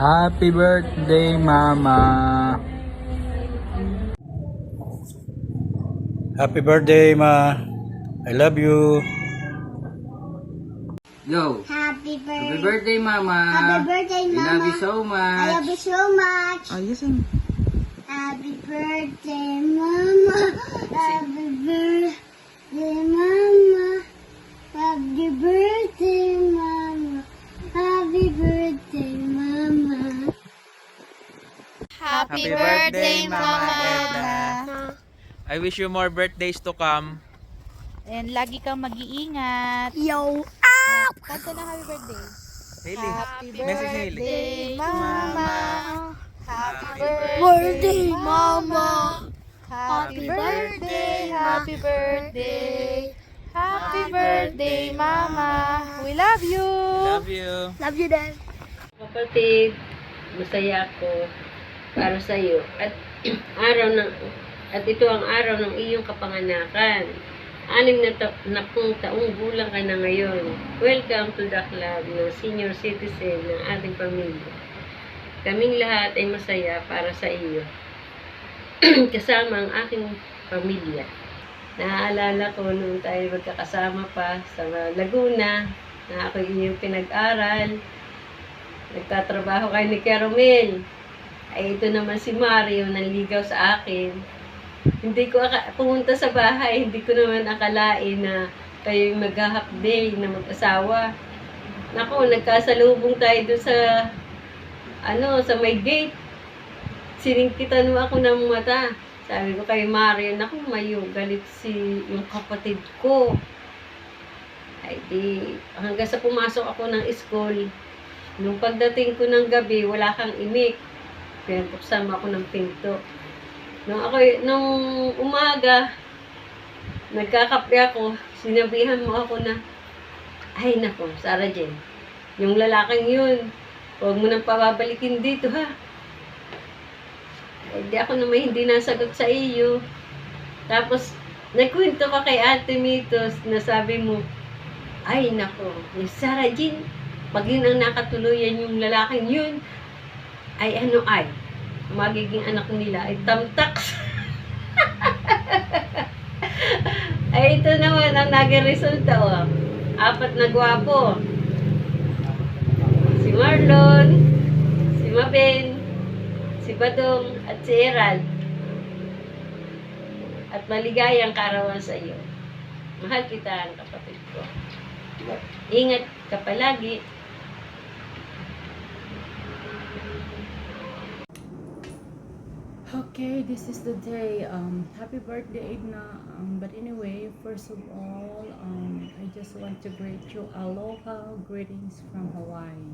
Happy birthday, Mama. Happy birthday, Ma. I love you. Yo. Happy Happy birthday. birthday, Mama. Happy birthday, I Mama. love you so I much. love you so much. Ayusin. Happy birthday, Mama. Happy birthday, Mama. Happy birthday, Mama. Happy birthday, Mama. Happy birthday, Mama Edna. I wish you more birthdays to come. And lagi kang mag-iingat. Yo. Kanta na happy birthday. Hailey. Happy Message ni Hailey. birthday, Mama. Happy Birthday, Mama. Happy birthday, happy birthday. Happy birthday, Mama. We love you. Love you. Love you, Dad. Kapatid, masaya ako para sa iyo. At ito ang araw ng iyong kapanganakan. 60 taong gulang ka na ngayon. Welcome to the club ng senior citizen ng ating pamilya. Kaming lahat ay masaya para sa iyo. Kasama ang aking pamilya. Naaalala ko noong tayo magkakasama pa sa Laguna na ako iyong pinag-aral. Nagtatrabaho kayo ni Caromel. Ay ito naman si Mario nanligaw sa akin. Hindi ko pumunta sa bahay, hindi ko naman akalain na kayo mag-half day na mag-asawa. Nako, nagkasalubong tayo doon sa sa may gate. Siningkitan mo ako ng mata. Sabi ko kay Mario, naku, mayo, galit yung kapatid ko. Ay di, hanggang sa pumasok ako ng school, nung pagdating ko ng gabi, wala kang imik. Pinapuksan mo ako ng pinto. Nung umaga, nagkakape ako, sinabihan mo ako na, ay nako, Sarah Jane, yung lalaking yun, huwag mo nang pababalikin dito ha. Eh, di ako naman hindi nasagot sa iyo. Tapos, nagkwento ka kay Ate Mitos na sabi mo, ay nako, yung Sarah Jane, pag yun ang nakatuluyan yung lalaking yun, ay magiging anak nila ay tamtaks. Ay ito naman ang naging resulta. 4 na gwapo. Si Marlon, si Maben, si Badong, at si Erald. At maligayang karawan sa iyo. Mahal kita ang kapatid ko. Ingat ka palagi. Okay, this is the day. Happy birthday, Edna. But anyway, first of all, I just want to greet you aloha greetings from Hawaii.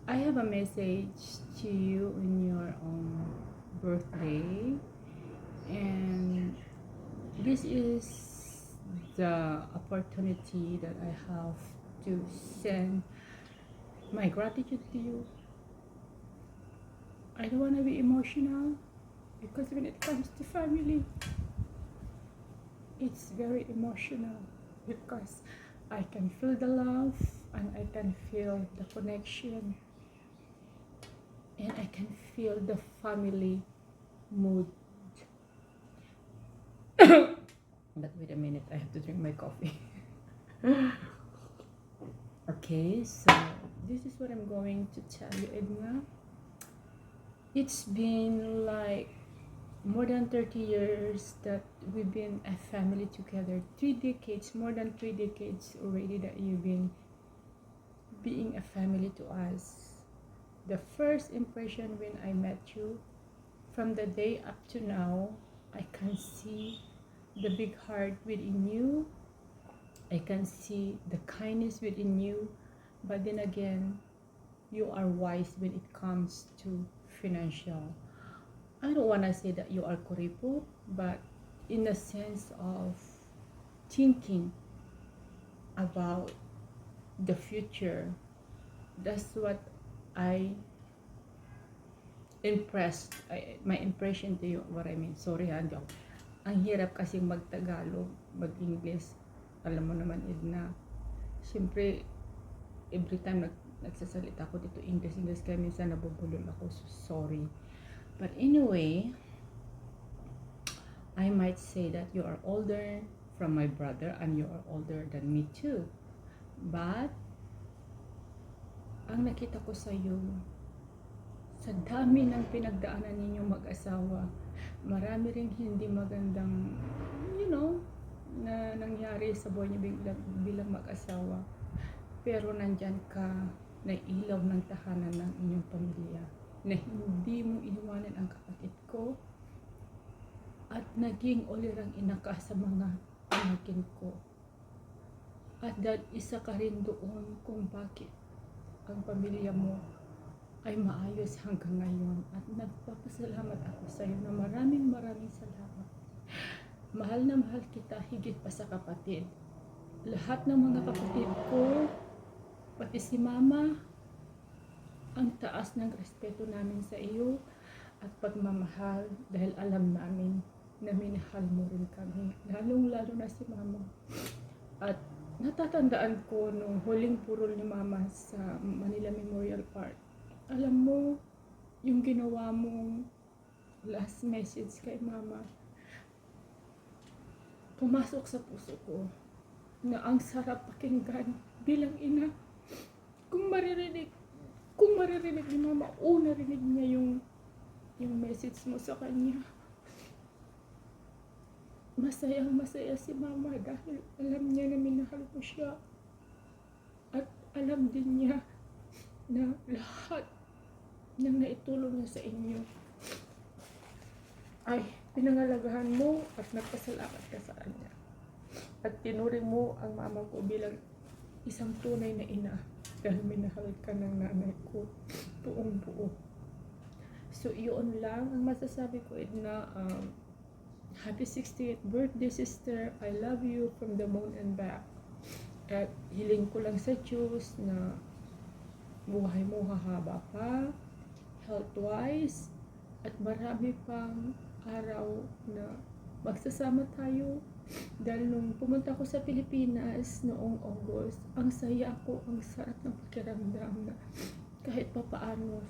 I have a message to you in your birthday, and this is the opportunity that I have to send my gratitude to you. I don't want to be emotional because when it comes to family, it's very emotional because I can feel the love and I can feel the connection and I can feel the family mood. But wait a minute, I have to drink my coffee. Okay, so this is what I'm going to tell you, Edna. It's been like more than 30 years that we've been a family together. 3 decades, more than 3 decades already that you've been being a family to us. The first impression when I met you, from the day up to now, I can see the big heart within you. I can see the kindness within you. But then again, you are wise when it comes to financial. I don't want to say that you are kuripot, but in the sense of thinking about the future, that's what I my impression to you, what I mean. Sorry ha, ang hirap kasing mag-Tagalog, mag-English. Alam mo naman, Edna, siyempre every time nagsasalita ko dito English kaya minsan nabubulol ako. So, sorry. But anyway, I might say that you are older from my brother and you are older than me too. But, ang nakita ko sa iyo, sa dami ng pinagdaanan ninyong mag-asawa, marami ring hindi magandang, na nangyari sa buhay niyo bilang mag-asawa. Pero nandyan ka, na ilaw ng tahanan ng inyong pamilya, na hindi mo iniwanan ang kapatid ko, at naging ulirang ina ka sa mga pamangkin ko. At dahil isa ka rin doon kung bakit ang pamilya mo ay maayos hanggang ngayon. At nagpapasalamat ako sa iyo na maraming salamat. Mahal na mahal kita higit pa sa kapatid. Lahat ng mga kapatid ko, pati si mama, ang taas ng respeto namin sa iyo at pagmamahal dahil alam namin na minahal mo rin kami. Lalong-lalo na si mama. At natatandaan ko nung huling purol ni mama sa Manila Memorial Park. Alam mo, yung ginawa mong last message kay mama, pumasok sa puso ko na ang sarap pakinggan bilang ina. Kung maririnig ni mama, narinig niya yung message mo sa kanya. Masaya si mama dahil alam niya na minahal ko siya. At alam din niya na lahat ng naitulong niya sa inyo ay pinangalagahan mo at nagpasalamat ka sa kanya. At tinuring mo ang mama ko bilang isang tunay na ina dahil minahal ka ng nanay ko buong buo. So yun lang ang masasabi ko, Edna. Happy 68th birthday, sister. I love you from the moon and back. At hiling ko lang sa Diyos na buhay mo hahaba pa, health-wise, at marami pang araw na magsasama tayo. Dahil nung pumunta ko sa Pilipinas noong August, ang saya ko, ang sarap ng pakiramdam na kahit papaano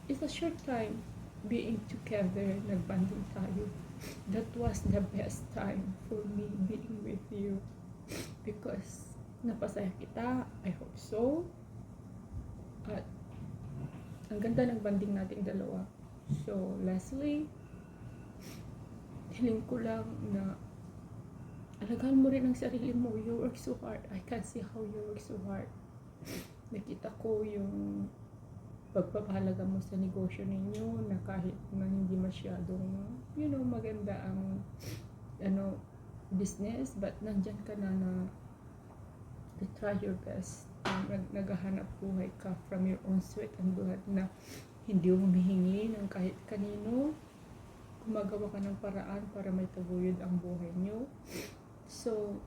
it's a short time being together, nagbanding tayo. That was the best time for me being with you because napasaya kita. I hope so. At ang ganda ng banding nating dalawa. So lastly, hiling ko lang na alagaan mo rin ang sarili mo. You work so hard. I can see how you work so hard. Nakita ko yung pagpapahalaga mo sa negosyo ninyo na kahit na hindi masyadong maganda ang business, but nandyan ka na to try your best. Naghahanap buhay ka from your own sweat and blood na hindi humihingi ng kahit kanino. Gumagawa ka ng paraan para may taguyod ang buhay nyo. So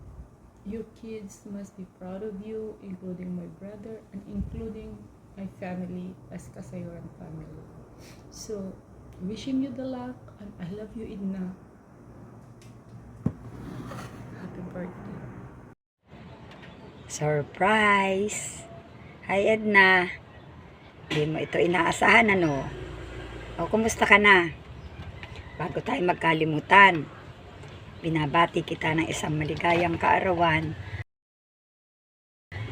your kids must be proud of you, including my brother and including my family as Kasayuran family. So, wishing you the luck and I love you, Edna. Happy birthday. Surprise! Hi, Edna. Hindi mo ito inaasahan, ano? O, kumusta ka na? Bago tayo magkalimutan, binabati kita ng isang maligayang kaarawan.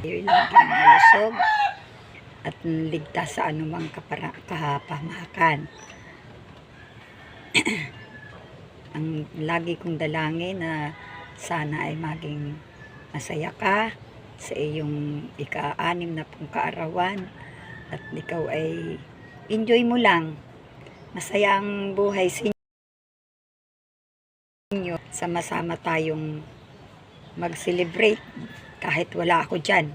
Iyon laging malusog at ligtas sa anumang kapahamakan. Ang lagi kong dalangin na sana ay maging masaya ka sa iyong ika-6 na pong kaarawan at ikaw ay enjoy mo lang. Masaya ang buhay sa inyo. Sama-sama tayong mag-celebrate kahit wala ako dyan.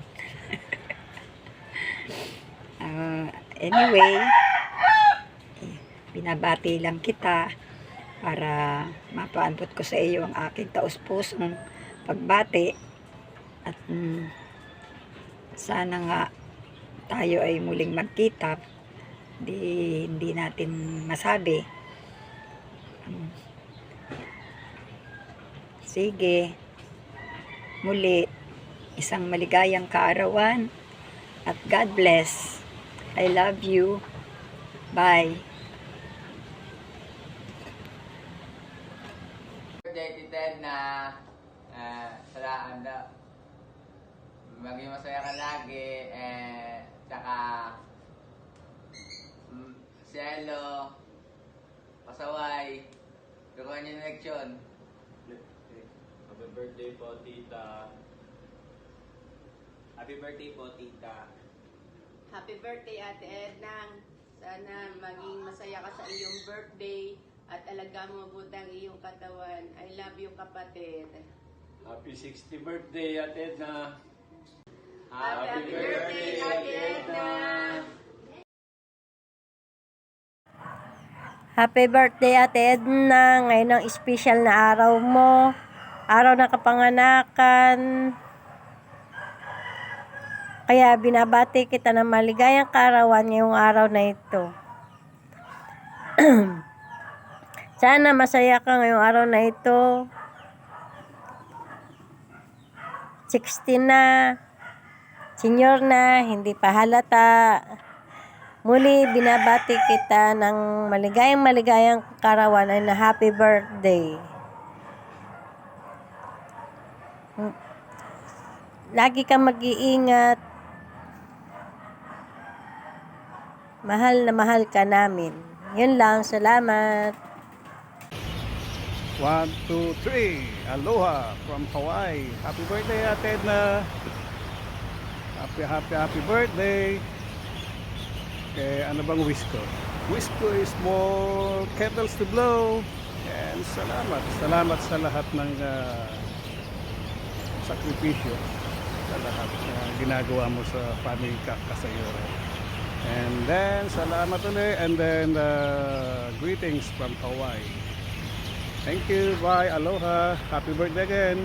Anyway, binabati lang kita para mapaanpot ko sa iyo ang aking taus-pusong pagbati at sana nga tayo ay muling magkita. Hindi natin masabi. Sige, muli isang maligayang kaarawan At God bless. I love you. Bye. Birthday Tita Edna. Salaan daw. Maging masaya ka lagi. Tsaka Cielo, pasaway. Tukuhan niyo ng leksyon. Happy birthday po, tita. Happy birthday po, tita. Happy birthday, Ate Ednang. Sana maging masaya ka sa iyong birthday at alagaan mo mabuti ang iyong katawan. I love you, kapatid. Happy 60th birthday, Ate Edna. Happy birthday, Ate Edna. Happy birthday, Ate Edna. Ngayon ang special na araw mo. Araw ng kapanganakan. Kaya binabati kita ng maligayang kaarawan ngayong araw na ito. Sana masaya ka ngayong araw na ito. 60 na. Senior na, hindi pa halata. Muli, binabati kita ng maligayang kaarawan ay na happy birthday. Lagi kang mag-iingat. Mahal na mahal ka namin. Yun lang, salamat. 1, 2, 3. Aloha from Hawaii. Happy birthday, Ate Edna. Happy birthday. Okay, ano bang wish ko? Wish ko is more kettles to blow. And salamat sa lahat ng sakripisyo, sa lahat na ginagawa mo sa family Kasayore. And then, salamat ulit. And then, greetings from Hawaii. Thank you. Bye. Aloha. Happy birthday again.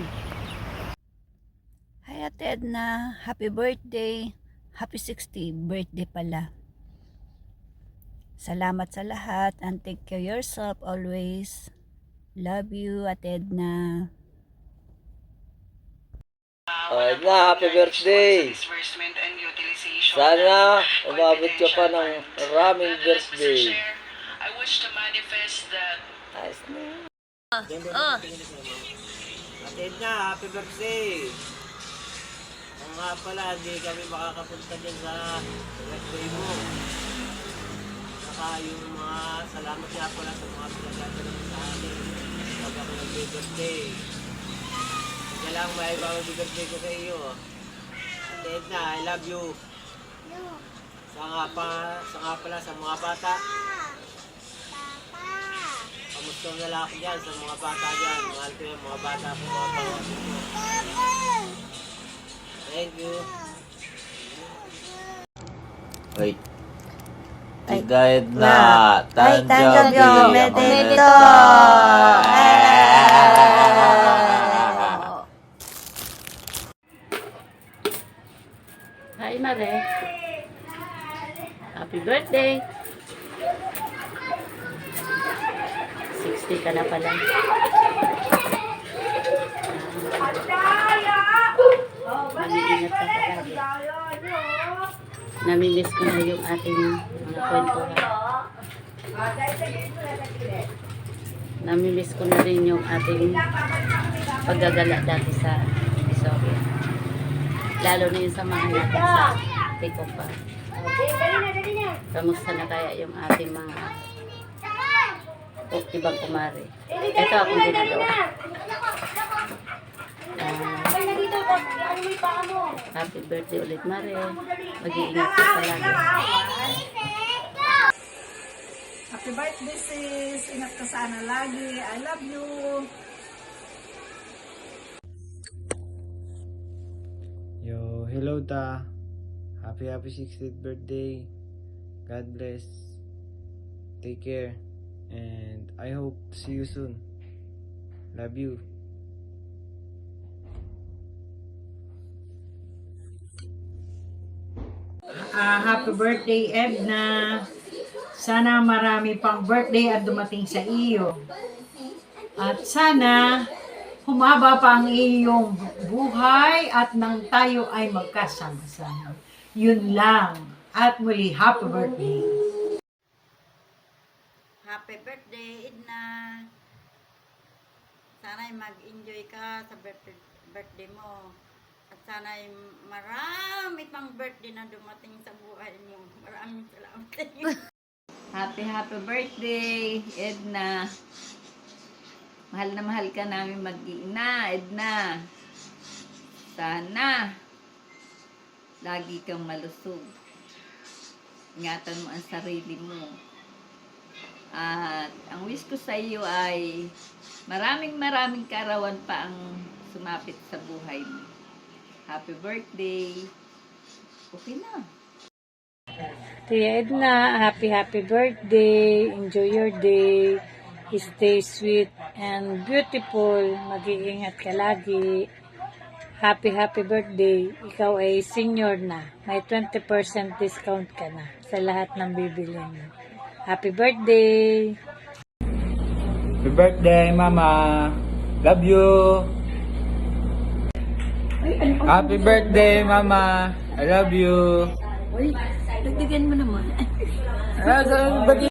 Hi, Ate Edna. Happy birthday. Happy 60th birthday pala. Salamat sa lahat and take care yourself always. Love you, Ate Edna. Edna, happy birthday! Sana umabot ka pa ng maraming birthday. I wish to manifest that. Ayos na. Ate Edna, happy birthday! Nga pala, hindi kami makakapunta dyan sa birthday mo. Saka yung mga salamat nga pala sa mga pinagdadala mo sa akin pag ako nag-birthday. Hindi lang may ibang birthday ko sa iyo. Ate Edna, I love you. Sa nga pala sa mga bata. Kamusta na lang ako dyan sa mga bata dyan. Mahal ko yung mga bata po, mga pangwasin mo. Thank you. Wait. Tita Edna, Ay, tanggap yung medito. Hi, Mare. Happy birthday. 60 ka na pala. Mag-iingat ka palagi. Namimiss ko na yung ating mga kwentuhan. Namimiss ko na rin yung ating paggagala dati sa Isoria. Lalo na yung samahan natin sa Tikopa. Kamusta na kaya yung ating mga ibang kumari? Ito akong ginagawa. Happy birthday ulit, Mare. Mag-iingat ka palagi. Happy birthday, sis. Ingat ka sana lagi. I love you. Yo, hello ta. Happy 60th birthday. God bless. Take care. And I hope to see you soon. Love you. Happy birthday, Edna. Sana marami pang birthday at dumating sa iyo. At sana humaba pa ang iyong buhay at nang tayo ay magkasama-sama. Yun lang. At muli, happy birthday. Happy birthday, Edna. Sana'y mag-enjoy ka sa birthday mo. At sana'y marami pang birthday na dumating sa buhay mo. Maraming salamat sa iyo. Happy birthday, Edna. Mahal na mahal ka namin mag-iina, Edna. Sana lagi kang malusog. Ingatan mo ang sarili mo. At ang wish ko sa iyo ay maraming kaarawan pa ang sumapit sa buhay mo. Happy birthday. Okay na. Tia Edna, happy birthday. Enjoy your day. Stay sweet and beautiful. Mag-iingat ka lagi. Happy birthday. Ikaw ay senior na. May 20% discount ka na sa lahat ng bibili mo. Happy birthday! Happy birthday, Mama. Love you. Happy birthday, Mama. I love you. Dagdagan mo naman. Happy birthday,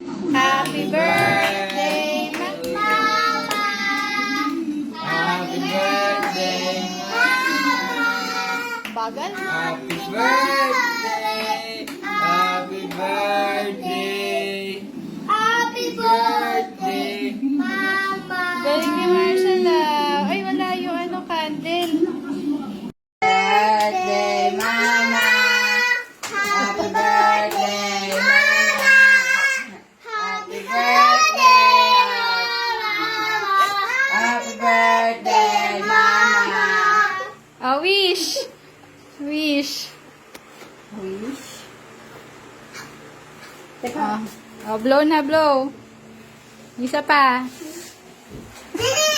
Mama. Happy birthday. Bagal. Happy birthday. Happy birthday. Happy birthday, Mama. Galing ni Marcela. Ay, wala yung candle. Birthday, Mama. Happy birthday, Mama. Happy birthday. Happy birthday, Mama. Wish. Wish. Teka. Blow na, blow. Isa pa. Dili!